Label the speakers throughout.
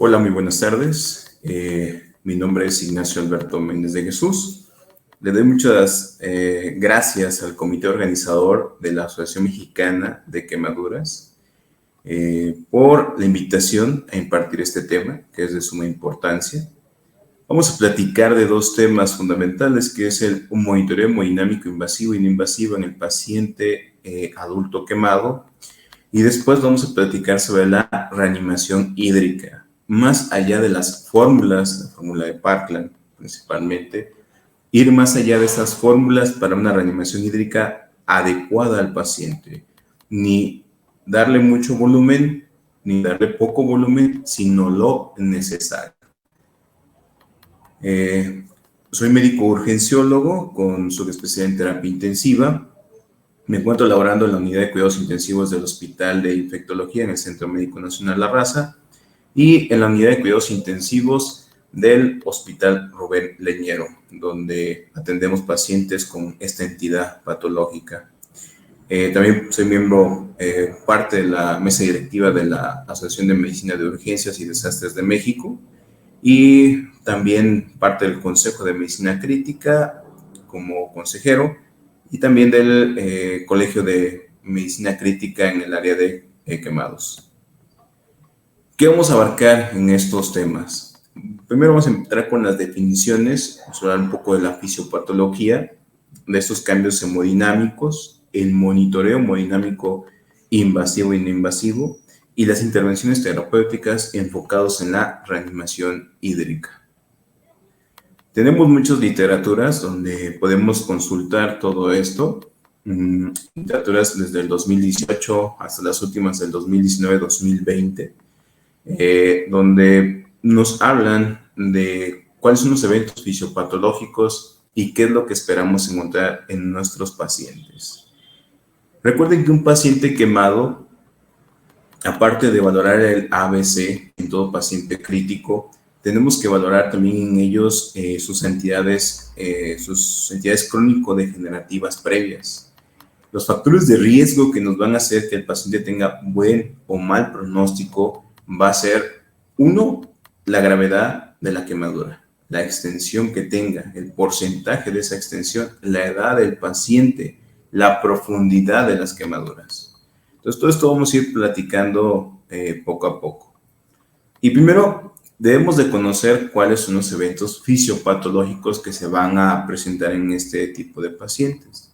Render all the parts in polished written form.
Speaker 1: Hola, muy buenas tardes. Mi nombre es Ignacio Alberto Méndez de Jesús. Le doy muchas gracias al comité organizador de la Asociación Mexicana de Quemaduras por la invitación a impartir este tema, que es de suma importancia. Vamos a platicar de dos temas fundamentales, que es un monitoreo hemodinámico invasivo y no invasivo en el paciente adulto quemado. Y después vamos a platicar sobre la reanimación hídrica, más allá de las fórmulas, la fórmula de Parkland principalmente, ir más allá de esas fórmulas para una reanimación hídrica adecuada al paciente. Ni darle mucho volumen, ni darle poco volumen, sino lo necesario. Soy médico urgenciólogo con subespecialidad en terapia intensiva. Me encuentro laborando en la unidad de cuidados intensivos del Hospital de Infectología en el Centro Médico Nacional La Raza y en la unidad de cuidados intensivos del Hospital Rubén Leñero, donde atendemos pacientes con esta entidad patológica. También soy miembro, parte de la mesa directiva de la Asociación de Medicina de Urgencias y Desastres de México y también parte del Consejo de Medicina Crítica como consejero y también del Colegio de Medicina Crítica en el área de quemados. ¿Qué vamos a abarcar en estos temas? Primero vamos a empezar con las definiciones, vamos a hablar un poco de la fisiopatología, de estos cambios hemodinámicos, el monitoreo hemodinámico invasivo y no invasivo, y las intervenciones terapéuticas enfocadas en la reanimación hídrica. Tenemos muchas literaturas donde podemos consultar todo esto, literaturas desde el 2018 hasta las últimas del 2019-2020, donde nos hablan de cuáles son los eventos fisiopatológicos y qué es lo que esperamos encontrar en nuestros pacientes. Recuerden que un paciente quemado, aparte de valorar el ABC en todo paciente crítico, tenemos que valorar también en ellos sus entidades crónico-degenerativas previas. Los factores de riesgo que nos van a hacer que el paciente tenga buen o mal pronóstico va a ser, uno, la gravedad de la quemadura, la extensión que tenga, el porcentaje de esa extensión, la edad del paciente, la profundidad de las quemaduras. Entonces, todo esto vamos a ir platicando poco a poco. Y primero, debemos de conocer cuáles son los eventos fisiopatológicos que se van a presentar en este tipo de pacientes.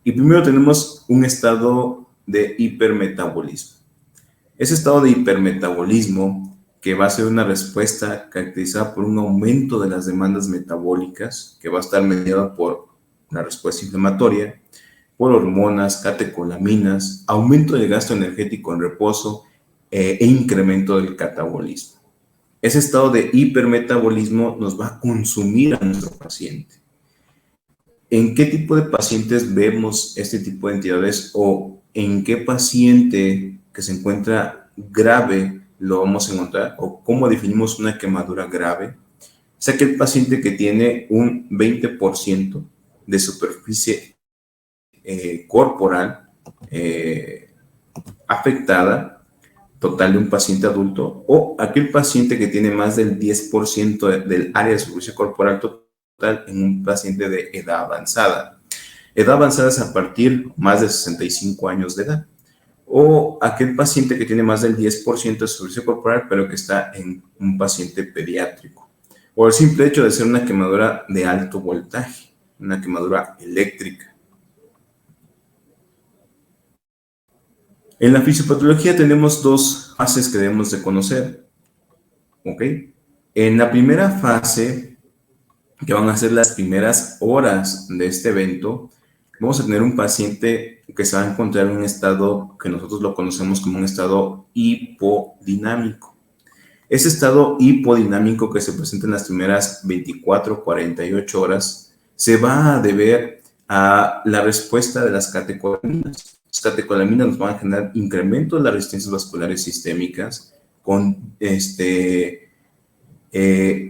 Speaker 1: Y primero tenemos un estado de hipermetabolismo. Ese estado de hipermetabolismo, que va a ser una respuesta caracterizada por un aumento de las demandas metabólicas, que va a estar mediada por la respuesta inflamatoria, por hormonas, catecolaminas, aumento del gasto energético en reposo e incremento del catabolismo. Ese estado de hipermetabolismo nos va a consumir a nuestro paciente. ¿En qué tipo de pacientes vemos este tipo de entidades o en qué paciente que se encuentra grave lo vamos a encontrar o cómo definimos una quemadura grave? Es aquel paciente que tiene un 20% de superficie corporal afectada, total de un paciente adulto, o aquel paciente que tiene más del 10% del área de superficie corporal total en un paciente de edad avanzada. Edad avanzada es a partir más de 65 años de edad. O aquel paciente que tiene más del 10% de superficie corporal, pero que está en un paciente pediátrico. O el simple hecho de ser una quemadura de alto voltaje, una quemadura eléctrica. En la fisiopatología tenemos dos fases que debemos de conocer, ¿ok? En la primera fase, que van a ser las primeras horas de este evento, vamos a tener un paciente que se va a encontrar en un estado que nosotros lo conocemos como un estado hipodinámico. Ese estado hipodinámico que se presenta en las primeras 24, 48 horas se va a deber a la respuesta de las catecolaminas. Las catecolaminas nos van a generar incremento de las resistencias vasculares sistémicas con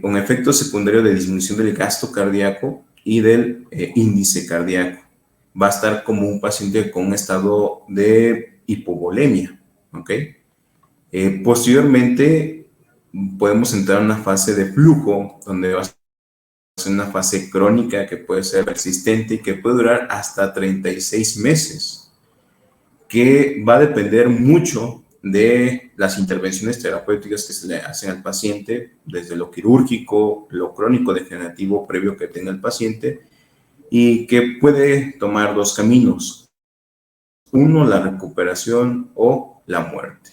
Speaker 1: un efecto secundario de disminución del gasto cardíaco y del índice cardíaco. Va a estar como un paciente con un estado de hipovolemia, ¿ok? Posteriormente podemos entrar en una fase de flujo, donde va a ser una fase crónica que puede ser persistente y que puede durar hasta 36 meses, que va a depender mucho de las intervenciones terapéuticas que se le hacen al paciente, desde lo quirúrgico, lo crónico degenerativo previo que tenga el paciente, y que puede tomar dos caminos: uno, la recuperación, o la muerte.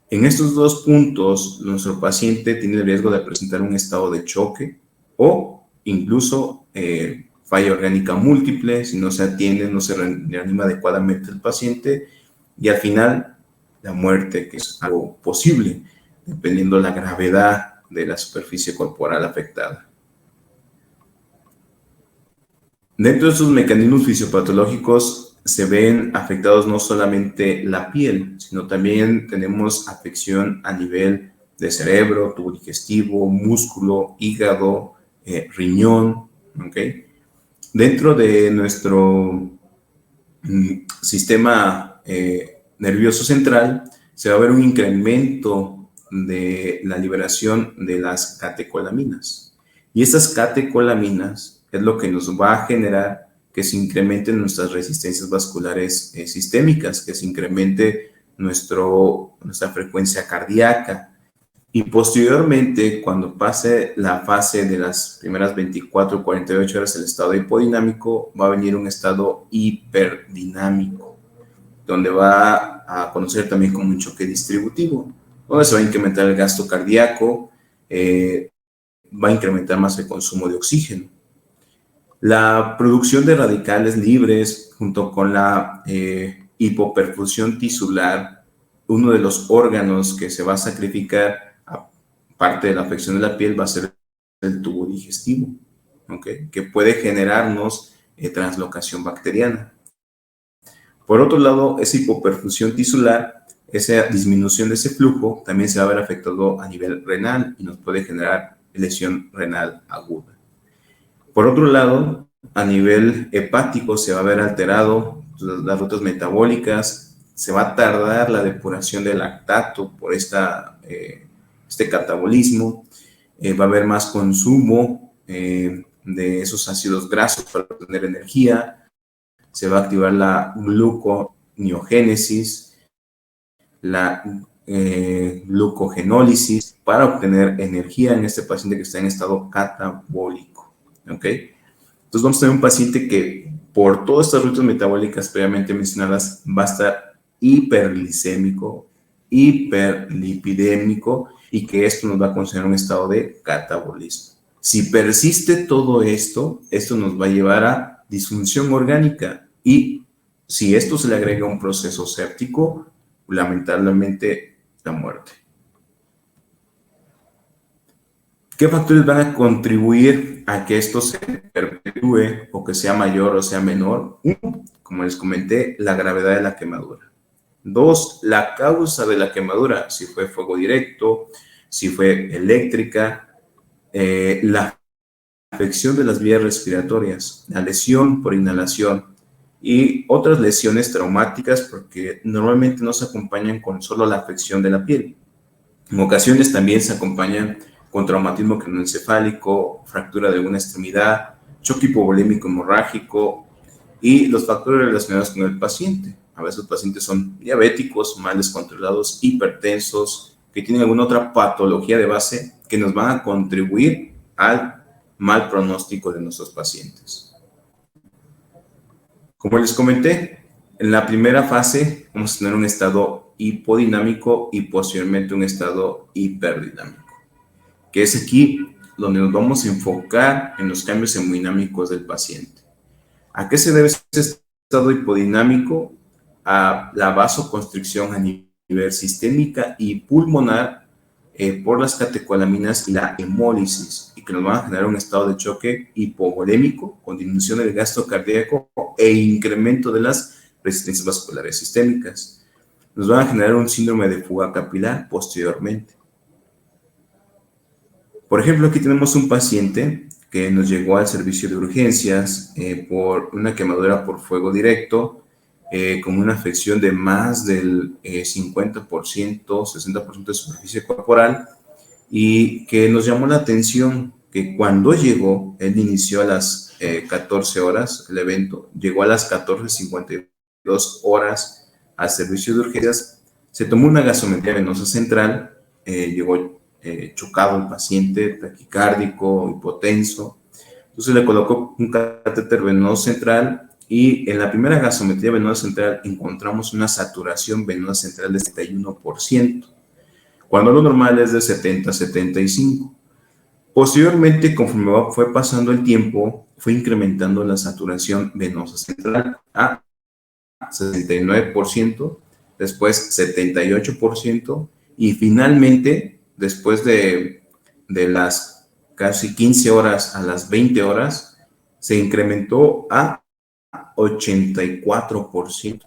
Speaker 1: En estos dos puntos, nuestro paciente tiene el riesgo de presentar un estado de choque o incluso falla orgánica múltiple si no se atiende, no se reanima adecuadamente el paciente, y al final la muerte, que es algo posible dependiendo de la gravedad de la superficie corporal afectada. Dentro de estos mecanismos fisiopatológicos se ven afectados no solamente la piel, sino también tenemos afección a nivel de cerebro, tubo digestivo, músculo, hígado, riñón, ¿ok? Dentro de nuestro sistema nervioso central se va a ver un incremento de la liberación de las catecolaminas. Y estas catecolaminas es lo que nos va a generar que se incrementen nuestras resistencias vasculares sistémicas, que se incremente nuestra frecuencia cardíaca. Y posteriormente, cuando pase la fase de las primeras 24 o 48 horas, el estado hipodinámico, va a venir un estado hiperdinámico, donde va a conocer también como un choque distributivo, donde se va a incrementar el gasto cardíaco, va a incrementar más el consumo de oxígeno. La producción de radicales libres, junto con la hipoperfusión tisular, uno de los órganos que se va a sacrificar, aparte de la afección de la piel, va a ser el tubo digestivo, ¿okay? Que puede generarnos translocación bacteriana. Por otro lado, esa hipoperfusión tisular, esa disminución de ese flujo, también se va a ver afectado a nivel renal y nos puede generar lesión renal aguda. Por otro lado, a nivel hepático se va a ver alterado las rutas metabólicas, se va a tardar la depuración del lactato por este catabolismo, va a haber más consumo de esos ácidos grasos para obtener energía, se va a activar la gluconeogénesis, la glucogenólisis para obtener energía en este paciente que está en estado catabólico, ¿ok? Entonces vamos a tener un paciente que por todas estas rutas metabólicas previamente mencionadas va a estar hiperglicémico, hiperlipidémico, y que esto nos va a considerar un estado de catabolismo. Si persiste todo esto, esto nos va a llevar a disfunción orgánica, y si esto se le agrega un proceso séptico, lamentablemente la muerte. ¿Qué factores van a contribuir a que esto se perpetúe o que sea mayor o sea menor? Uno, como les comenté, la gravedad de la quemadura. Dos, la causa de la quemadura, si fue fuego directo, si fue eléctrica, la afección de las vías respiratorias, la lesión por inhalación y otras lesiones traumáticas, porque normalmente no se acompañan con solo la afección de la piel. En ocasiones también se acompañan con traumatismo craneoencefálico, fractura de alguna extremidad, choque hipovolémico hemorrágico y los factores relacionados con el paciente. A veces los pacientes son diabéticos, mal descontrolados, hipertensos, que tienen alguna otra patología de base que nos van a contribuir al mal pronóstico de nuestros pacientes. Como les comenté, en la primera fase vamos a tener un estado hipodinámico y posteriormente un estado hiperdinámico, que es aquí donde nos vamos a enfocar en los cambios hemodinámicos del paciente. ¿A qué se debe este estado hipodinámico? A la vasoconstricción a nivel sistémica y pulmonar por las catecolaminas y la hemólisis, y que nos van a generar un estado de choque hipovolémico con disminución del gasto cardíaco e incremento de las resistencias vasculares sistémicas. Nos van a generar un síndrome de fuga capilar posteriormente. Por ejemplo, aquí tenemos un paciente que nos llegó al servicio de urgencias por una quemadura por fuego directo, con una afección de más del 50%, 60% de superficie corporal, y que nos llamó la atención que cuando llegó, él inició a las 14 horas el evento, llegó a las 14:52 horas al servicio de urgencias, se tomó una gasometría venosa central, llegó chocado el paciente, taquicárdico, hipotenso, entonces le colocó un catéter venoso central y en la primera gasometría venosa central encontramos una saturación venosa central de 71%, cuando lo normal es de 70-75%. Posteriormente, conforme fue pasando el tiempo, fue incrementando la saturación venosa central a 69%, después 78% y finalmente, después de las casi 15 horas a las 20 horas, se incrementó a 84%.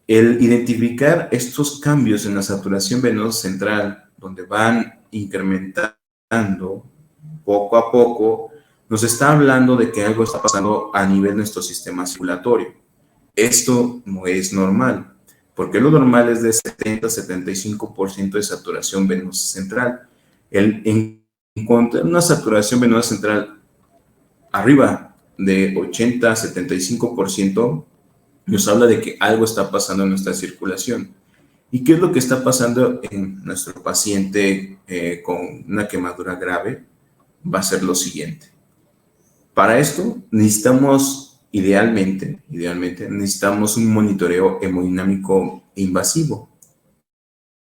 Speaker 1: El identificar estos cambios en la saturación venosa central, donde van incrementando poco a poco, nos está hablando de que algo está pasando a nivel de nuestro sistema circulatorio. Esto no es normal, porque lo normal es de 70-75% de saturación venosa central. El encontrar una saturación venosa central arriba de 80-75% nos habla de que algo está pasando en nuestra circulación. ¿Y qué es lo que está pasando en nuestro paciente con una quemadura grave? Va a ser lo siguiente. Para esto necesitamos, idealmente, necesitamos un monitoreo hemodinámico invasivo,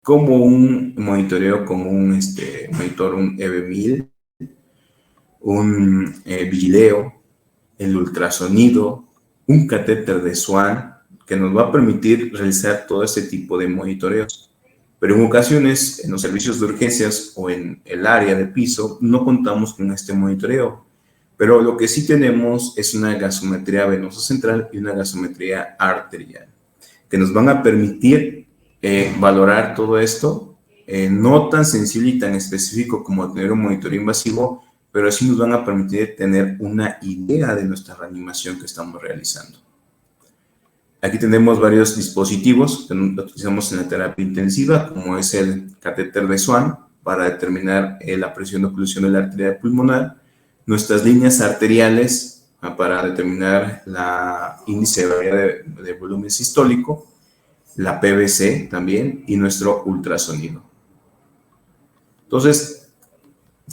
Speaker 1: como un monitoreo como un monitor, un EB1000, un Vigileo, el ultrasonido, un catéter de Swan, que nos va a permitir realizar todo este tipo de monitoreos. Pero en ocasiones, en los servicios de urgencias o en el área de piso, no contamos con este monitoreo. Pero lo que sí tenemos es una gasometría venosa central y una gasometría arterial, que nos van a permitir valorar todo esto, no tan sensible y tan específico como tener un monitoreo invasivo, pero sí nos van a permitir tener una idea de nuestra reanimación que estamos realizando. Aquí tenemos varios dispositivos que utilizamos en la terapia intensiva, como es el catéter de Swan para determinar la presión de oclusión de la arteria pulmonar, nuestras líneas arteriales para determinar la índice de variabilidad de volumen sistólico, la PVC también y nuestro ultrasonido. Entonces,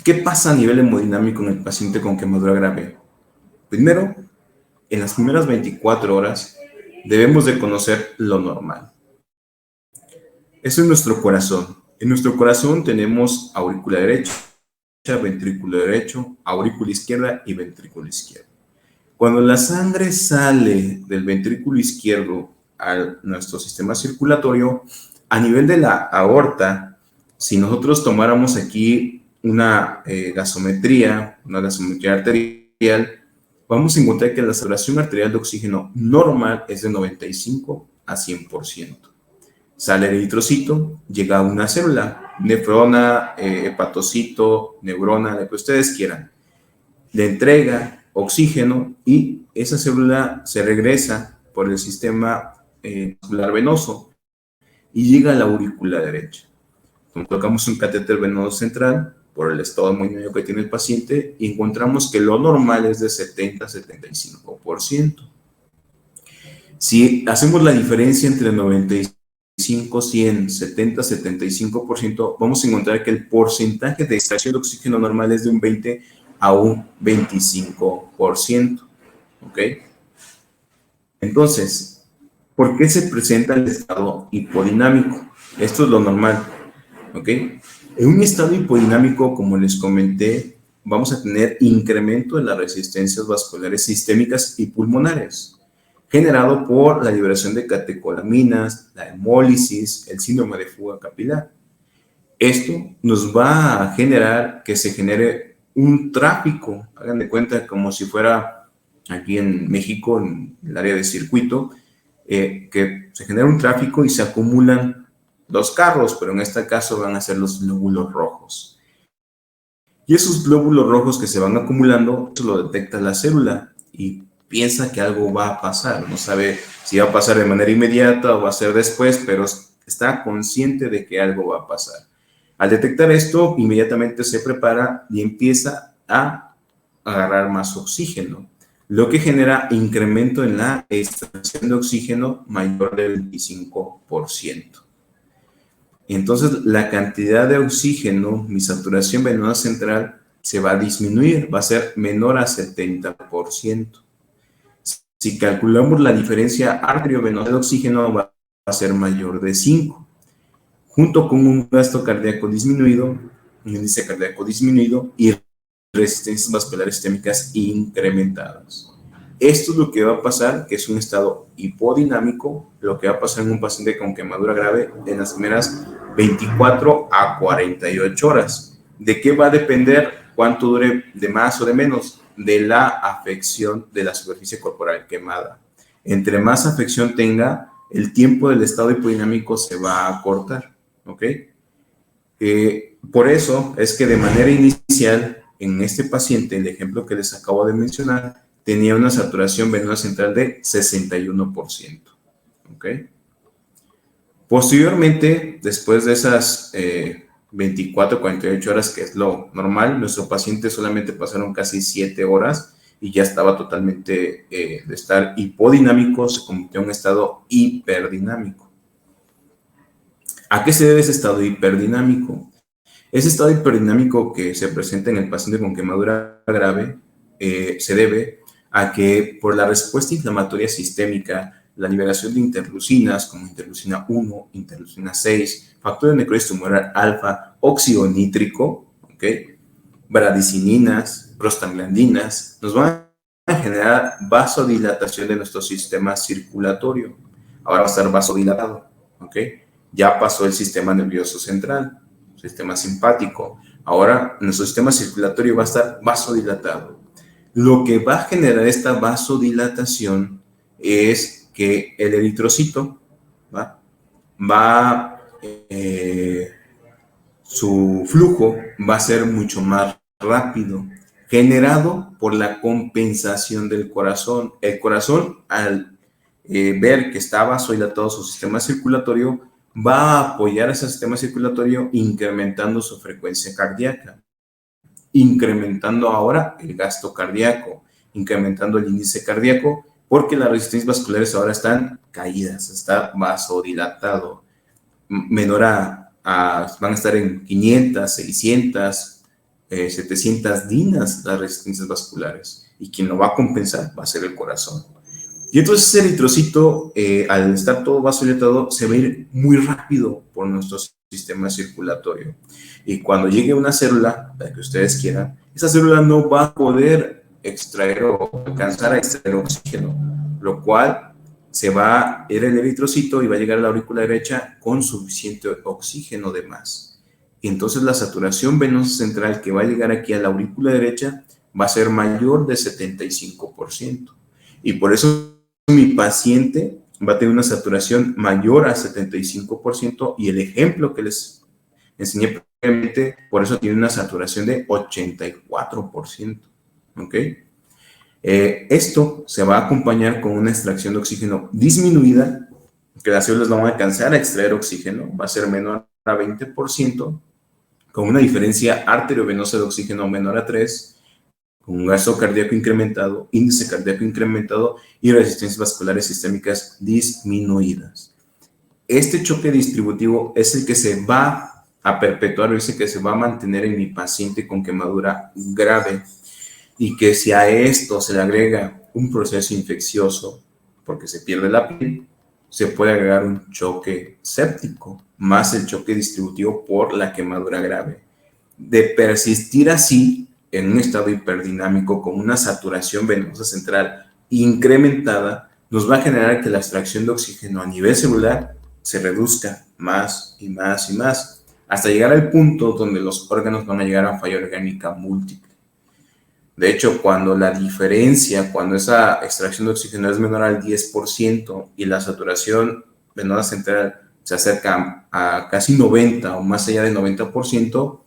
Speaker 1: ¿qué pasa a nivel hemodinámico en el paciente con quemadura grave? Primero, en las primeras 24 horas debemos de conocer lo normal. Eso es nuestro corazón. En nuestro corazón tenemos aurícula derecha, ventrículo derecho, aurícula izquierda y ventrículo izquierdo. Cuando la sangre sale del ventrículo izquierdo a nuestro sistema circulatorio, a nivel de la aorta, si nosotros tomáramos aquí una gasometría arterial, vamos a encontrar que la saturación arterial de oxígeno normal es de 95 a 100%. Sale el eritrocito, llega a una célula, nefrona, hepatocito, neurona, lo que ustedes quieran. Le entrega oxígeno y esa célula se regresa por el sistema vascular venoso y llega a la aurícula derecha. Colocamos un catéter venoso central por el estado hemodinámico que tiene el paciente y encontramos que lo normal es de 70-75%. Si hacemos la diferencia entre 95, 100, 70, 75%, vamos a encontrar que el porcentaje de extracción de oxígeno normal es de un 20 a un 25%. ¿Ok? Entonces, ¿por qué se presenta el estado hipodinámico? Esto es lo normal. ¿Ok? En un estado hipodinámico, como les comenté, vamos a tener incremento de las resistencias vasculares sistémicas y pulmonares, generado por la liberación de catecolaminas, la hemólisis, el síndrome de fuga capilar. Esto nos va a generar que se genere un tráfico, hagan de cuenta como si fuera aquí en México, en el área de circuito, que se genera un tráfico y se acumulan los carros, pero en este caso van a ser los glóbulos rojos. Y esos glóbulos rojos que se van acumulando, eso lo detecta la célula y piensa que algo va a pasar. No sabe si va a pasar de manera inmediata o va a ser después, pero está consciente de que algo va a pasar. Al detectar esto, inmediatamente se prepara y empieza a agarrar más oxígeno, lo que genera incremento en la extracción de oxígeno mayor del 25%. Entonces, la cantidad de oxígeno, mi saturación venosa central, se va a disminuir, va a ser menor a 70%. Si calculamos la diferencia arteriovenosa de oxígeno, va a ser mayor de 5, junto con un gasto cardíaco disminuido, un índice cardíaco disminuido y resistencias vasculares sistémicas incrementadas. Esto es lo que va a pasar, que es un estado hipodinámico, lo que va a pasar en un paciente con quemadura grave en las primeras 24 a 48 horas. ¿De qué va a depender cuánto dure de más o de menos? De la afección de la superficie corporal quemada. Entre más afección tenga, el tiempo del estado hipodinámico se va a acortar, ¿ok? Por eso es que de manera inicial, en este paciente, el ejemplo que les acabo de mencionar, tenía una saturación venosa central de 61%. ¿Ok? Posteriormente, después de esas 24, 48 horas, que es lo normal, nuestro paciente solamente pasaron casi 7 horas y ya estaba totalmente de estar hipodinámico, se convirtió en un estado hiperdinámico. ¿A qué se debe ese estado hiperdinámico? Ese estado hiperdinámico que se presenta en el paciente con quemadura grave se debe a que por la respuesta inflamatoria sistémica, la liberación de interleucinas como interleucina 1, interleucina 6, factor de necrosis tumoral alfa, óxido nítrico, ¿okay? Bradicininas, prostaglandinas, nos van a generar vasodilatación de nuestro sistema circulatorio. Ahora va a estar vasodilatado, ¿ok? Ya pasó el sistema nervioso central, sistema simpático. Ahora nuestro sistema circulatorio va a estar vasodilatado. Lo que va a generar esta vasodilatación es que el eritrocito su flujo va a ser mucho más rápido, generado por la compensación del corazón. El corazón, al ver que está vasodilatado su sistema circulatorio, va a apoyar a ese sistema circulatorio incrementando su frecuencia cardíaca, incrementando ahora el gasto cardíaco, incrementando el índice cardíaco, porque las resistencias vasculares ahora están caídas, está vasodilatado, menor van a estar en 500, 600, 700 dinas las resistencias vasculares, y quien lo va a compensar va a ser el corazón. Y entonces ese eritrocito, al estar todo vasodilatado, se va a ir muy rápido por nuestro sistema circulatorio. Y cuando llegue una célula, la que ustedes quieran, esa célula no va a poder extraer o alcanzar a extraer oxígeno, lo cual se va a ir el eritrocito y va a llegar a la aurícula derecha con suficiente oxígeno de más. Y entonces la saturación venosa central que va a llegar aquí a la aurícula derecha va a ser mayor de 75%. Y por eso mi paciente va a tener una saturación mayor a 75% y el ejemplo que les enseñé previamente, por eso tiene una saturación de 84%. ¿Ok? Esto se va a acompañar con una extracción de oxígeno disminuida, que las células no van a alcanzar a extraer oxígeno, va a ser menor a 20%, con una diferencia arteriovenosa de oxígeno menor a 3, con un gasto cardíaco incrementado, índice cardíaco incrementado y resistencias vasculares sistémicas disminuidas. Este choque distributivo es el que se va a perpetuar, es el que se va a mantener en mi paciente con quemadura grave, y que si a esto se le agrega un proceso infeccioso, porque se pierde la piel, se puede agregar un choque séptico, más el choque distributivo por la quemadura grave. De persistir así, en un estado hiperdinámico con una saturación venosa central incrementada, nos va a generar que la extracción de oxígeno a nivel celular se reduzca más y más y más, hasta llegar al punto donde los órganos van a llegar a falla orgánica múltiple. De hecho, cuando esa extracción de oxígeno es menor al 10% y la saturación venosa central se acerca a casi 90 o más allá del 90%,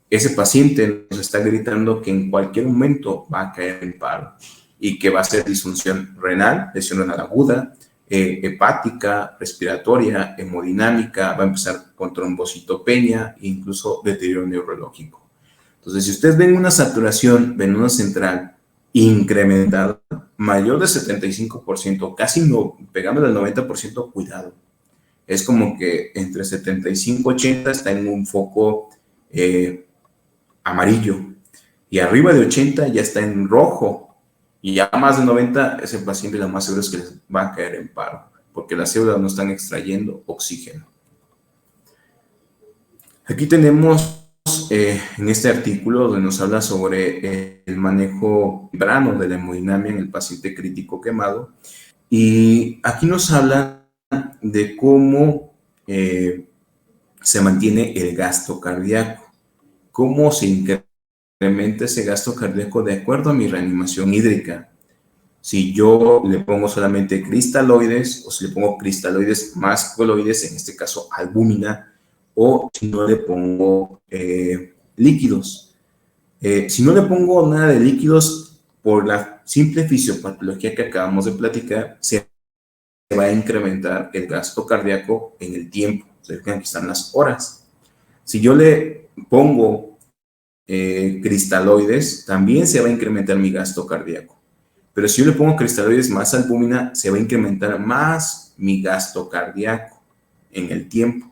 Speaker 1: ese paciente nos está gritando que en cualquier momento va a caer en paro y que va a ser disfunción renal, lesión renal aguda, hepática, respiratoria, hemodinámica, va a empezar con trombocitopenia e incluso deterioro neurológico. Entonces, si ustedes ven una saturación venosa central incrementada, mayor de 75%, casi no, pegándole al 90%, cuidado. Es como que entre 75 y 80 está en un foco amarillo, y arriba de 80 ya está en rojo, y ya más de 90 ese paciente lo más seguro es que les va a caer en paro, porque las células no están extrayendo oxígeno. Aquí tenemos en este artículo donde nos habla sobre el manejo temprano de la hemodinamia en el paciente crítico quemado, y aquí nos habla de cómo se mantiene el gasto cardíaco, cómo se incrementa ese gasto cardíaco de acuerdo a mi reanimación hídrica. Si yo le pongo solamente cristaloides, o si le pongo cristaloides más coloides, en este caso albúmina, o si no le pongo líquidos. Si no le pongo nada de líquidos, por la simple fisiopatología que acabamos de platicar, se va a incrementar el gasto cardíaco en el tiempo. Se fijan que están las horas. Si yo le pongo cristaloides, también se va a incrementar mi gasto cardíaco. Pero si yo le pongo cristaloides más albúmina, se va a incrementar más mi gasto cardíaco en el tiempo.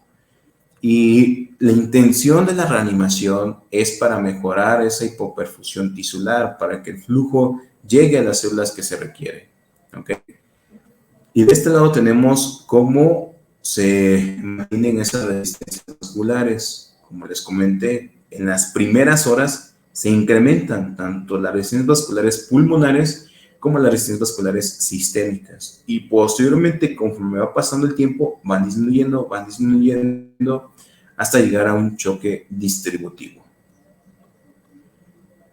Speaker 1: Y la intención de la reanimación es para mejorar esa hipoperfusión tisular, para que el flujo llegue a las células que se requiere. ¿Okay? Y de este lado tenemos cómo se mantienen esas resistencias vasculares. Como les comenté, en las primeras horas se incrementan tanto las resistencias vasculares pulmonares como las resistencias vasculares sistémicas. Y posteriormente, conforme va pasando el tiempo, van disminuyendo hasta llegar a un choque distributivo.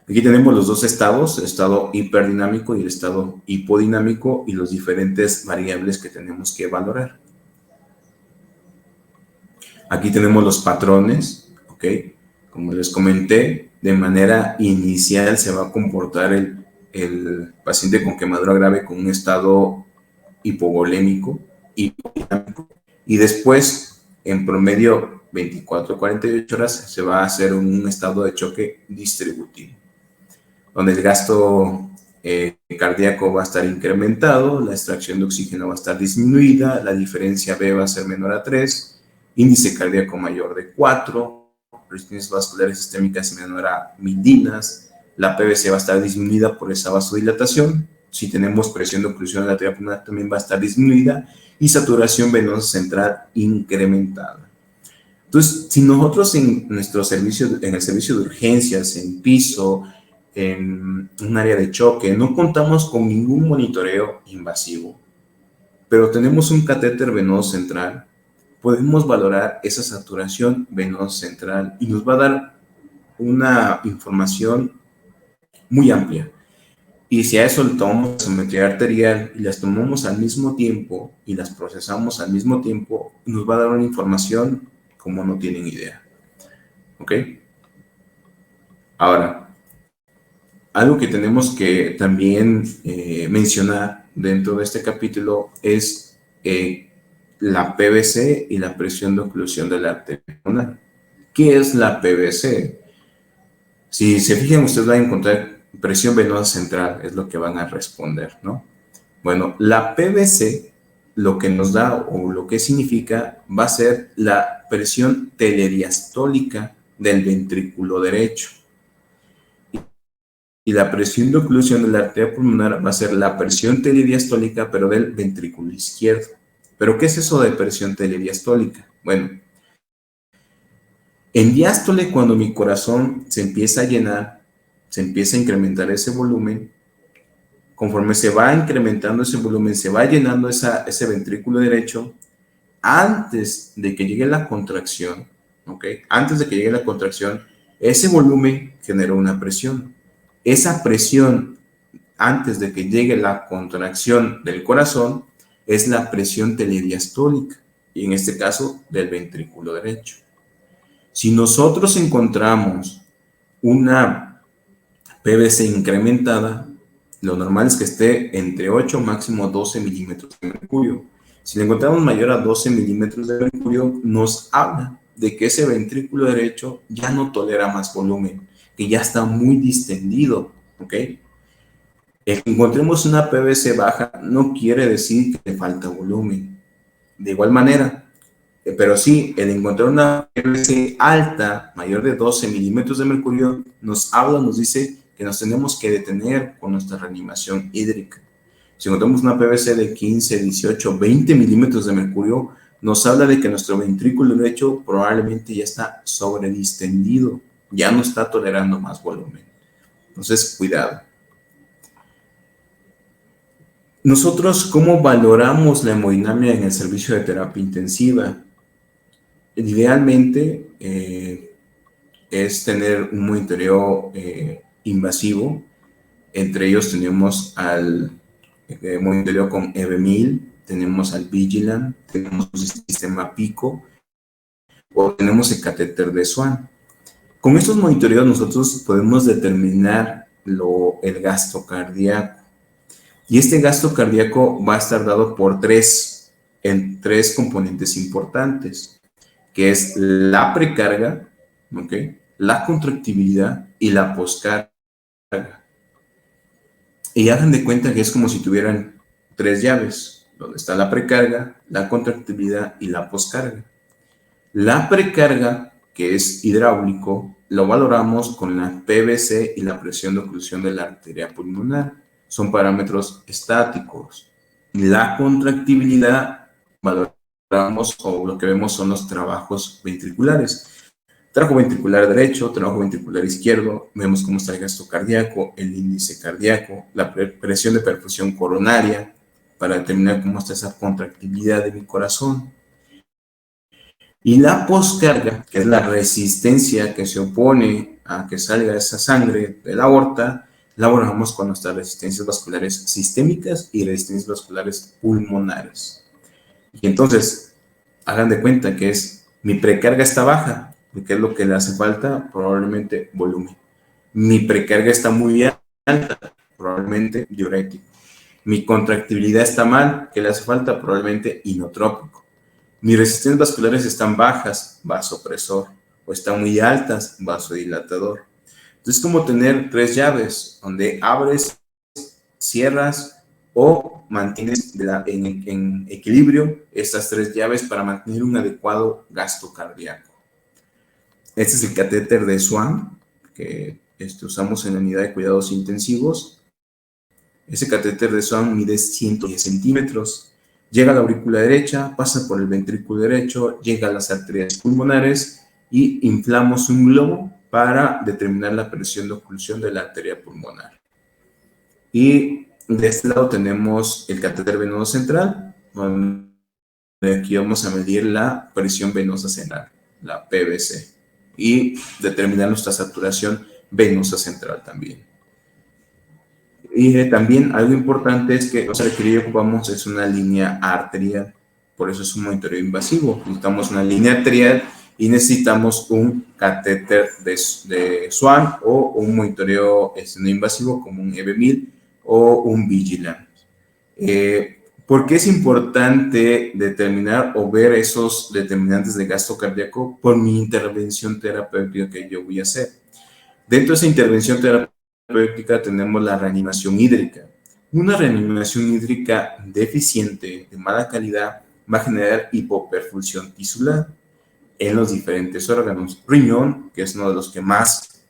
Speaker 1: Aquí tenemos los dos estados, el estado hiperdinámico y el estado hipodinámico, y los diferentes variables que tenemos que valorar. Aquí tenemos los patrones, ¿ok? Como les comenté, de manera inicial se va a comportar el paciente con quemadura grave con un estado hipovolémico, hipodinámico, y después, en promedio, 24 a 48 horas, se va a hacer un estado de choque distributivo, donde el gasto cardíaco va a estar incrementado, la extracción de oxígeno va a estar disminuida, la diferencia B va a ser menor a 3, índice cardíaco mayor de 4, resistencias vasculares sistémicas menor a 1000 dinas, la PVC va a estar disminuida por esa vasodilatación, si tenemos presión de oclusión de la arteria pulmonar también va a estar disminuida, y saturación venosa central incrementada. Entonces, si nosotros en nuestro servicio, en el servicio de urgencias, en piso, en un área de choque, no contamos con ningún monitoreo invasivo, pero tenemos un catéter venoso central, podemos valorar esa saturación venosa central y nos va a dar una información muy amplia. Y si a eso le tomamos la gasometría arterial y las tomamos al mismo tiempo y las procesamos al mismo tiempo, nos va a dar una información como no tienen idea. ¿Ok? Ahora, algo que tenemos que también mencionar dentro de este capítulo es la PVC y la presión de oclusión de la arteria pulmonar. ¿Qué es la PVC? Si se fijan, ustedes van a encontrar presión venosa central, es lo que van a responder, ¿no? Bueno, la PVC lo que nos da o lo que significa va a ser la presión telediastólica del ventrículo derecho. Y la presión de oclusión de la arteria pulmonar va a ser la presión telediastólica, pero del ventrículo izquierdo. ¿Pero qué es eso de presión telediastólica? Bueno, en diástole, cuando mi corazón se empieza a llenar, se empieza a incrementar ese volumen, conforme se va incrementando ese volumen, se va llenando ese ventrículo derecho, antes de que llegue la contracción, ¿ok? Antes de que llegue la contracción, ese volumen generó una presión. Esa presión, antes de que llegue la contracción del corazón, es la presión telediastólica, y en este caso del ventrículo derecho. Si nosotros encontramos una PVC incrementada, Lo normal es que esté entre 8 máximo 12 milímetros de mercurio. Si le encontramos mayor a 12 milímetros de mercurio, nos habla de que ese ventrículo derecho ya no tolera más volumen, que ya está muy distendido, ¿ok? El que encontremos una PVC baja no quiere decir que le falta volumen. De igual manera, pero sí, el encontrar una PVC alta, mayor de 12 milímetros de mercurio, nos habla, nos dice que nos tenemos que detener con nuestra reanimación hídrica. Si encontramos una PVC de 15, 18, 20 milímetros de mercurio, nos habla de que nuestro ventrículo derecho probablemente ya está sobredistendido, ya no está tolerando más volumen. Entonces, cuidado. Nosotros, ¿cómo valoramos la hemodinamia en el servicio de terapia intensiva? Idealmente es tener un monitoreo invasivo. Entre ellos tenemos al monitoreo con EB1000, tenemos al Vigilant, tenemos el sistema Pico o tenemos el catéter de Swan. Con estos monitoreos nosotros podemos determinar el gasto cardíaco. Y este gasto cardíaco va a estar dado por tres componentes importantes, que es la precarga, ¿okay?, la contractibilidad y la poscarga. Y hagan de cuenta que es como si tuvieran tres llaves, donde está la precarga, la contractibilidad y la poscarga. La precarga, que es hidráulico, lo valoramos con la PVC y la presión de oclusión de la arteria pulmonar. Son parámetros estáticos. La contractibilidad valoramos, o lo que vemos son los trabajos ventriculares. Trabajo ventricular derecho, trabajo ventricular izquierdo, vemos cómo está el gasto cardíaco, el índice cardíaco, la presión de perfusión coronaria, para determinar cómo está esa contractibilidad de mi corazón. Y la poscarga, que es la resistencia que se opone a que salga esa sangre de la aorta, la valoramos con nuestras resistencias vasculares sistémicas y resistencias vasculares pulmonares. Y entonces, hagan de cuenta que mi precarga está baja, ¿qué es lo que le hace falta? Probablemente volumen. Mi precarga está muy alta, probablemente diurético. Mi contractibilidad está mal, ¿qué le hace falta? Probablemente inotrópico. Mis resistencias vasculares están bajas, vasopresor, o están muy altas, vasodilatador. Entonces, es como tener tres llaves, donde abres, cierras o mantienes en equilibrio estas tres llaves para mantener un adecuado gasto cardíaco. Este es el catéter de Swan, que usamos en la unidad de cuidados intensivos. Ese catéter de Swan mide 110 centímetros. Llega a la aurícula derecha, pasa por el ventrículo derecho, llega a las arterias pulmonares y inflamos un globo para determinar la presión de oclusión de la arteria pulmonar. Y de este lado tenemos el catéter venoso central, donde aquí vamos a medir la presión venosa central, la PVC, y determinar nuestra saturación venosa central también. Y también algo importante es que lo que ocupamos es una línea arterial, por eso es un monitoreo invasivo. Necesitamos una línea arterial y necesitamos un catéter de Swan o un monitoreo no invasivo como un EB1000 o un Vigilant. ¿Por qué es importante determinar o ver esos determinantes de gasto cardíaco? Por mi intervención terapéutica que yo voy a hacer. Dentro de esa intervención terapéutica tenemos la reanimación hídrica. Una reanimación hídrica deficiente, de mala calidad, va a generar hipoperfusión tisular en los diferentes órganos. Riñón, que es uno de los que más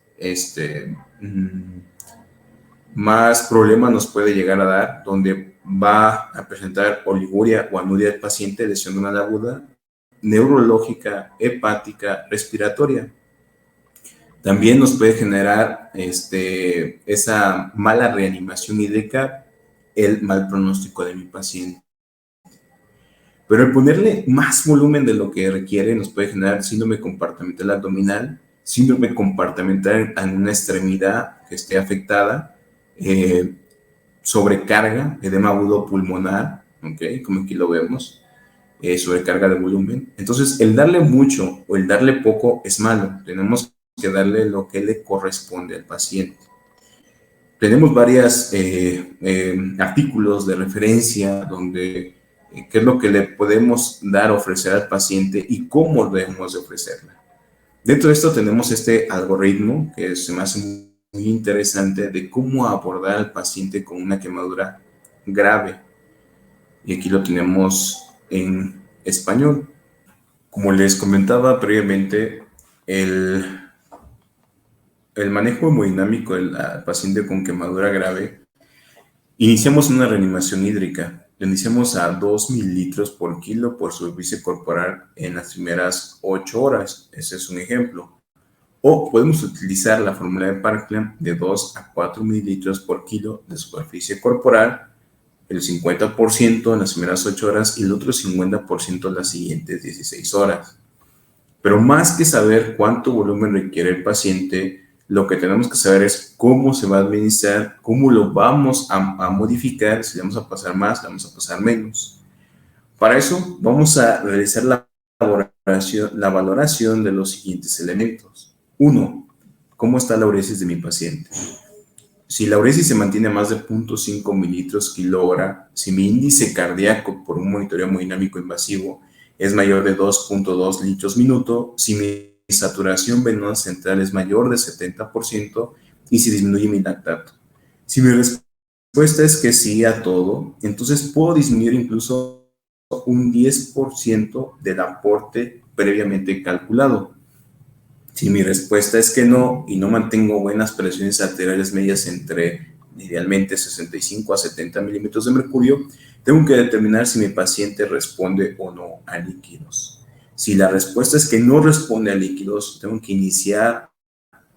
Speaker 1: problemas nos puede llegar a dar, donde va a presentar oliguria o anuria del paciente, lesión renal aguda, neurológica, hepática, respiratoria. También nos puede generar esa mala reanimación hídrica, el mal pronóstico de mi paciente. Pero el ponerle más volumen de lo que requiere nos puede generar síndrome compartimental abdominal, síndrome compartimental en una extremidad que esté afectada, sobrecarga, edema agudo pulmonar, ¿okay?, como aquí lo vemos, sobrecarga de volumen. Entonces, el darle mucho o el darle poco es malo. Tenemos que darle lo que le corresponde al paciente. Tenemos varios artículos de referencia donde qué es lo que le podemos dar, ofrecer al paciente y cómo debemos de ofrecerla. Dentro de esto tenemos este algoritmo que se me hace muy interesante de cómo abordar al paciente con una quemadura grave. Y aquí lo tenemos en español. Como les comentaba previamente, el manejo hemodinámico del paciente con quemadura grave, iniciamos una reanimación hídrica. Le iniciamos a 2 mililitros por kilo por superficie corporal en las primeras 8 horas. Ese es un ejemplo. O podemos utilizar la fórmula de Parkland de 2 a 4 mililitros por kilo de superficie corporal, el 50% en las primeras 8 horas y el otro 50% en las siguientes 16 horas. Pero más que saber cuánto volumen requiere el paciente, lo que tenemos que saber es cómo se va a administrar, cómo lo vamos a modificar, si le vamos a pasar más, le vamos a pasar menos. Para eso vamos a realizar la valoración de los siguientes elementos. 1. ¿Cómo está la uresis de mi paciente? Si la uresis se mantiene a más de 0.5 mililitros kilogramo, si mi índice cardíaco por un monitoreo hemodinámico invasivo es mayor de 2.2 litros minuto, si mi saturación venosa central es mayor de 70% y si disminuye mi lactato. Si mi respuesta es que sí a todo, entonces puedo disminuir incluso un 10% del aporte previamente calculado. Si mi respuesta es que no y no mantengo buenas presiones arteriales medias entre idealmente 65 a 70 milímetros de mercurio, tengo que determinar si mi paciente responde o no a líquidos. Si la respuesta es que no responde a líquidos, tengo que iniciar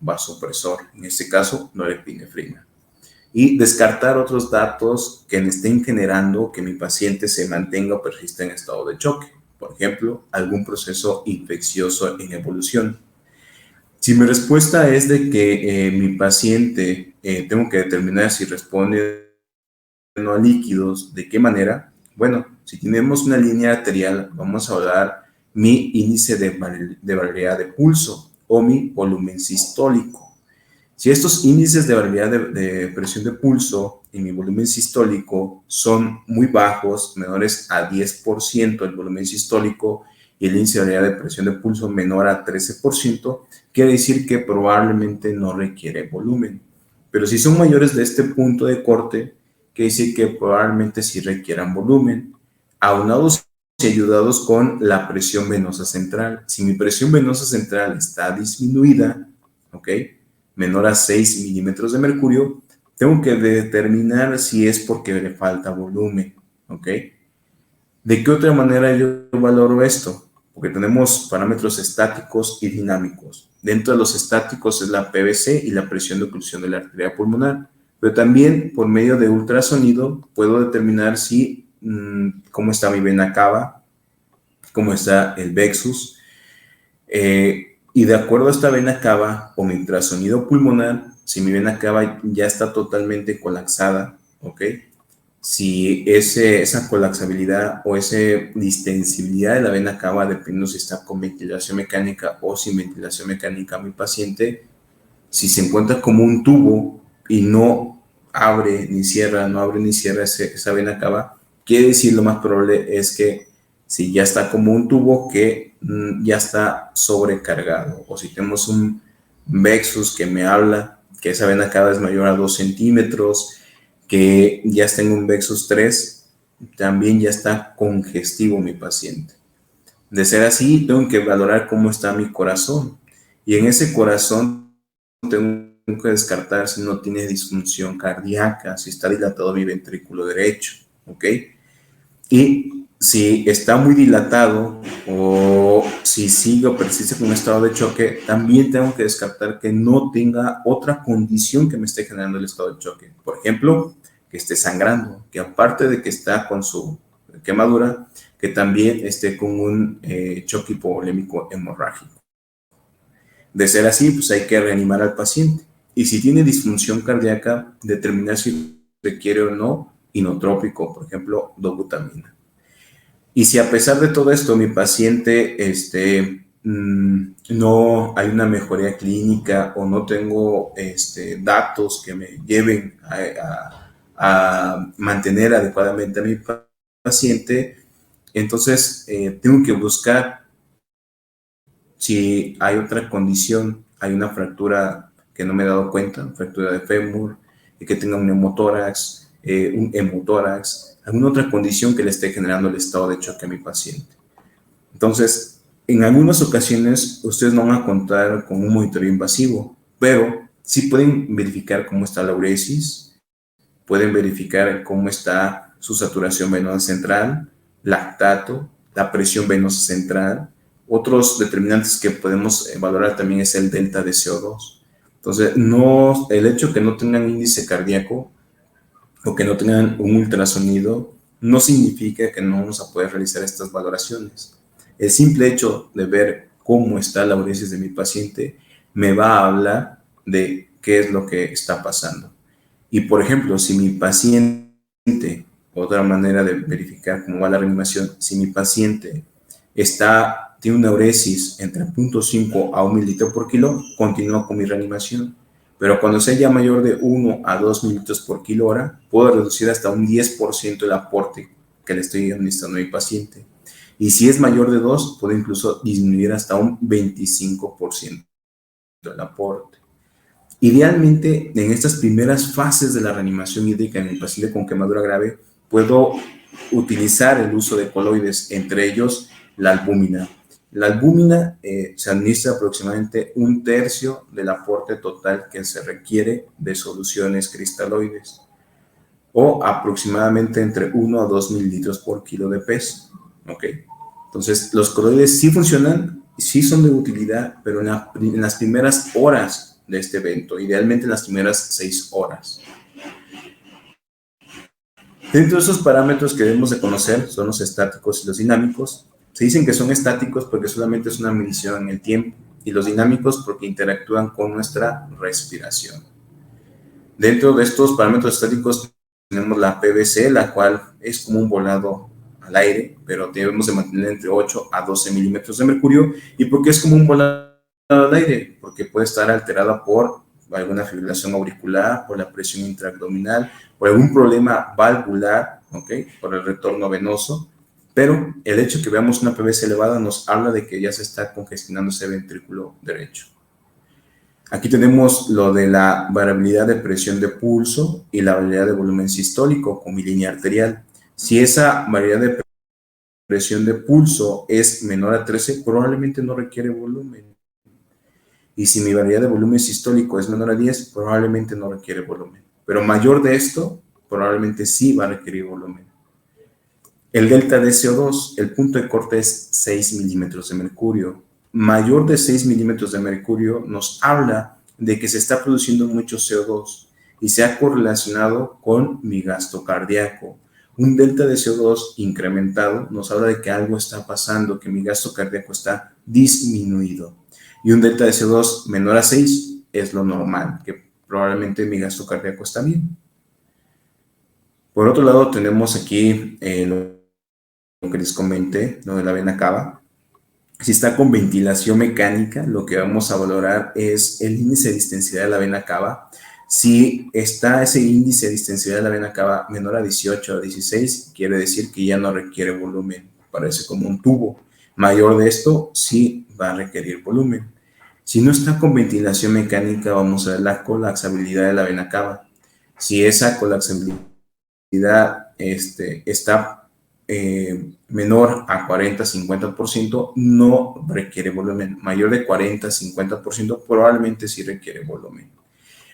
Speaker 1: vasopresor, en este caso norepinefrina, y descartar otros datos que me estén generando que mi paciente se mantenga o persista en estado de choque. Por ejemplo, algún proceso infeccioso en evolución. Si mi respuesta es de que mi paciente tengo que determinar si responde o no a líquidos, ¿de qué manera? Bueno, si tenemos una línea arterial, vamos a hablar mi índice de variabilidad de pulso o mi volumen sistólico. Si estos índices de variabilidad de presión de pulso y mi volumen sistólico son muy bajos, menores a 10% el volumen sistólico, y el índice de variabilidad de presión de pulso menor a 13%, quiere decir que probablemente no requiere volumen. Pero si son mayores de este punto de corte, quiere decir que probablemente sí requieran volumen, aunados y ayudados con la presión venosa central. Si mi presión venosa central está disminuida, ¿ok?, menor a 6 milímetros de mercurio, tengo que determinar si es porque le falta volumen, ¿ok? ¿De qué otra manera yo valoro esto? Porque tenemos parámetros estáticos y dinámicos. Dentro de los estáticos es la PVC y la presión de oclusión de la arteria pulmonar, pero también por medio de ultrasonido puedo determinar si cómo está mi vena cava, cómo está el Vexus, y de acuerdo a esta vena cava o mi ultrasonido pulmonar, si mi vena cava ya está totalmente colapsada, ¿ok?, si esa colapsabilidad o esa distensibilidad de la vena cava, dependiendo si está con ventilación mecánica o sin ventilación mecánica, mi paciente, si se encuentra como un tubo y no abre ni cierra, esa vena cava, quiere decir lo más probable es que si ya está como un tubo que ya está sobrecargado, o si tenemos un Vexus que me habla que esa vena cava es mayor a 2 centímetros, que ya está en un Vexus 3, también ya está congestivo mi paciente. De ser así, tengo que valorar cómo está mi corazón. Y en ese corazón tengo que descartar si no tiene disfunción cardíaca, si está dilatado mi ventrículo derecho, ¿ok? Y si está muy dilatado o si sigue o persiste con un estado de choque, también tengo que descartar que no tenga otra condición que me esté generando el estado de choque. Por ejemplo, que esté sangrando, que aparte de que está con su quemadura, que también esté con un choque hipovolémico hemorrágico. De ser así, pues hay que reanimar al paciente. Y si tiene disfunción cardíaca, determinar si requiere o no inotrópico, por ejemplo, dobutamina. Y si a pesar de todo esto mi paciente no hay una mejoría clínica o no tengo datos que me lleven a mantener adecuadamente a mi paciente, entonces tengo que buscar si hay otra condición, hay una fractura que no me he dado cuenta, fractura de fémur, y que tenga un neumotórax, un hemotórax, alguna otra condición que le esté generando el estado de choque a mi paciente. Entonces, en algunas ocasiones ustedes no van a contar con un monitoreo invasivo, pero sí pueden verificar cómo está la uresis, pueden verificar cómo está su saturación venosa central, lactato, la presión venosa central. Otros determinantes que podemos valorar también es el delta de CO2. Entonces, no, el hecho que no tengan índice cardíaco o que no tengan un ultrasonido no significa que no vamos a poder realizar estas valoraciones. El simple hecho de ver cómo está la uresis de mi paciente me va a hablar de qué es lo que está pasando. Y por ejemplo, si mi paciente, otra manera de verificar cómo va la reanimación, si mi paciente tiene una uresis entre 0.5 a 1 mililitro por kilo, continúo con mi reanimación. Pero cuando sea ya mayor de 1 a 2 mililitros por kilo hora, puedo reducir hasta un 10% el aporte que le estoy administrando a mi paciente. Y si es mayor de 2, puedo incluso disminuir hasta un 25% el aporte. Idealmente, en estas primeras fases de la reanimación hídrica en el paciente con quemadura grave, puedo utilizar el uso de coloides, entre ellos la albúmina. La albúmina se administra aproximadamente 1/3 del aporte total que se requiere de soluciones cristaloides, o aproximadamente entre 1 a 2 mililitros por kilo de peso. ¿Ok? Entonces, los coloides sí funcionan, sí son de utilidad, pero en las primeras horas de este evento, idealmente en las primeras 6 horas. Dentro de esos parámetros que debemos de conocer son los estáticos y los dinámicos. Se dicen que son estáticos porque solamente es una medición en el tiempo, y los dinámicos porque interactúan con nuestra respiración. Dentro de estos parámetros estáticos tenemos la PVC, la cual es como un volado al aire, pero debemos de mantener entre 8 a 12 milímetros de mercurio. ¿Y por qué es como un volado al aire? Porque puede estar alterada por alguna fibrilación auricular, por la presión intraabdominal, por algún problema valvular, ¿okay? Por el retorno venoso. Pero el hecho de que veamos una PVC elevada nos habla de que ya se está congestionando ese ventrículo derecho. Aquí tenemos lo de la variabilidad de presión de pulso y la variabilidad de volumen sistólico con mi línea arterial. Si esa variabilidad de presión de pulso es menor a 13, probablemente no requiere volumen. Y si mi variabilidad de volumen sistólico es menor a 10, probablemente no requiere volumen. Pero mayor de esto, probablemente sí va a requerir volumen. El delta de CO2, el punto de corte es 6 milímetros de mercurio. Mayor de 6 milímetros de mercurio nos habla de que se está produciendo mucho CO2 y se ha correlacionado con mi gasto cardíaco. Un delta de CO2 incrementado nos habla de que algo está pasando, que mi gasto cardíaco está disminuido. Y un delta de CO2 menor a 6 es lo normal, que probablemente mi gasto cardíaco está bien. Por otro lado, tenemos aquí lo que les comenté, lo de la vena cava. Si está con ventilación mecánica, lo que vamos a valorar es el índice de distensidad de la vena cava. Si está ese índice de distensidad de la vena cava menor a 18 o 16, quiere decir que ya no requiere volumen, parece como un tubo. Mayor de esto, sí va a requerir volumen. Si no está con ventilación mecánica, vamos a ver la colapsabilidad de la vena cava. Si esa colapsabilidad está menor a 40-50%, no requiere volumen. Mayor de 40-50%, probablemente sí requiere volumen.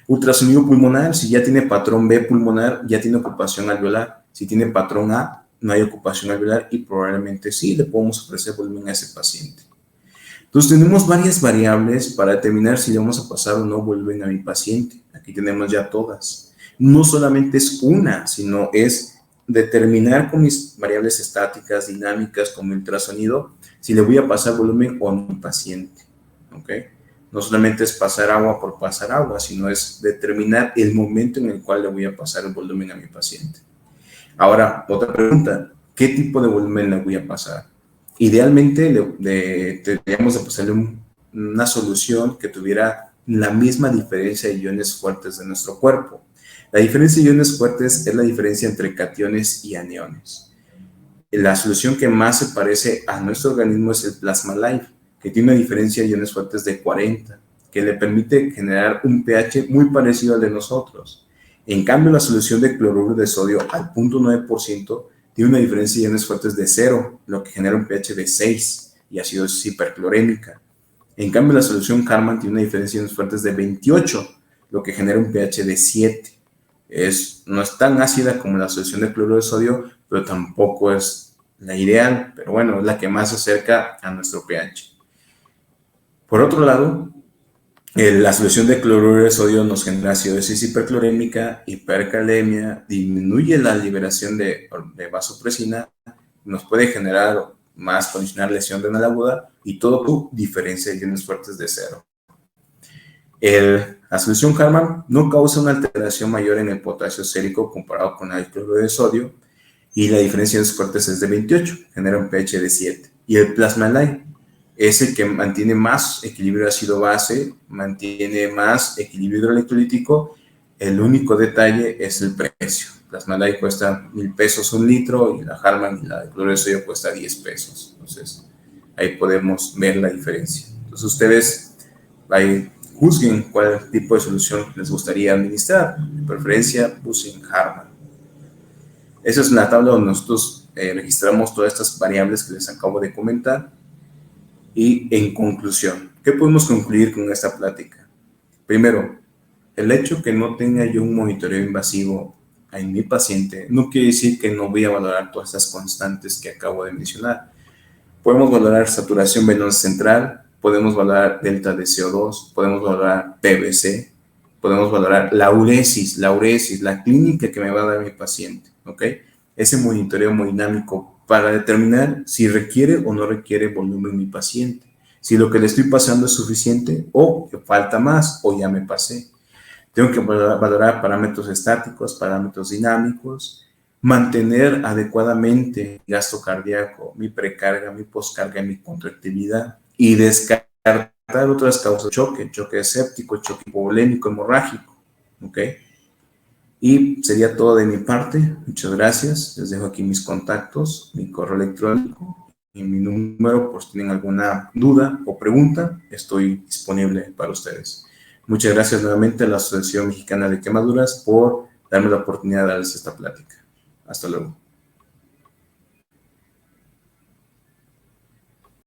Speaker 1: Ultrasonido pulmonar, si ya tiene patrón B pulmonar, ya tiene ocupación alveolar. Si tiene patrón A, no hay ocupación alveolar y probablemente sí le podemos ofrecer volumen a ese paciente. Entonces tenemos varias variables para determinar si le vamos a pasar o no volumen a mi paciente. Aquí tenemos ya todas. No solamente es una, sino es determinar con mis variables estáticas, dinámicas, como ultrasonido, si le voy a pasar volumen o no a mi paciente. ¿Ok? No solamente es pasar agua por pasar agua, sino es determinar el momento en el cual le voy a pasar el volumen a mi paciente. Ahora, otra pregunta, ¿qué tipo de volumen le voy a pasar? Idealmente deberíamos de pasarle una solución que tuviera la misma diferencia de iones fuertes de nuestro cuerpo. La diferencia de iones fuertes es la diferencia entre cationes y aniones. La solución que más se parece a nuestro organismo es el Plasma Life, que tiene una diferencia de iones fuertes de 40, que le permite generar un pH muy parecido al de nosotros. En cambio, la solución de cloruro de sodio al 0.9% tiene una diferencia de iones fuertes de 0, lo que genera un pH de 6 y acidosis hiperclorémica. En cambio, la solución Harman tiene una diferencia de iones fuertes de 28, lo que genera un pH de 7. No es tan ácida como la solución de cloruro de sodio, pero tampoco es la ideal, pero bueno, es la que más se acerca a nuestro pH. Por otro lado, la solución de cloruro de sodio nos genera acidosis hiperclorémica, hipercalemia, disminuye la liberación de vasopresina, nos puede generar más condicionar lesión renal aguda y todo por diferencia de iones fuertes de 0. La solución Harman no causa una alteración mayor en el potasio sérico comparado con el cloruro de sodio y la diferencia de iones fuertes es de 28, genera un pH de 7. Y el Plasma Life es el que mantiene más equilibrio ácido-base, mantiene más equilibrio electrolítico. El único detalle es el precio. Plasma Life cuesta 1,000 pesos un litro y la Harman y la de cloruro de sodio cuesta 10 pesos. Entonces, ahí podemos ver la diferencia. Entonces, ustedes ahí juzguen cuál tipo de solución les gustaría administrar. De preferencia, usen Harman. Esa es la tabla donde nosotros registramos todas estas variables que les acabo de comentar. Y en conclusión, ¿qué podemos concluir con esta plática? Primero, el hecho que no tenga yo un monitoreo invasivo en mi paciente no quiere decir que no voy a valorar todas estas constantes que acabo de mencionar. Podemos valorar saturación venosa central, podemos valorar delta de CO2, podemos valorar PVC, podemos valorar la uresis, la clínica que me va a dar mi paciente, ¿ok? Ese monitoreo hemodinámico para determinar si requiere o no requiere volumen mi paciente, si lo que le estoy pasando es suficiente o que falta más o ya me pasé. Tengo que valorar parámetros estáticos, parámetros dinámicos, mantener adecuadamente mi gasto cardíaco, mi precarga, mi poscarga, mi contractividad y descartar otras causas de choque séptico, choque hipovolémico, hemorrágico, ¿ok? Y sería todo de mi parte. Muchas gracias. Les dejo aquí mis contactos, mi correo electrónico y mi número por si tienen alguna duda o pregunta. Estoy disponible para ustedes. Muchas gracias nuevamente a la Asociación Mexicana de Quemaduras por darme la oportunidad de darles esta plática. Hasta luego.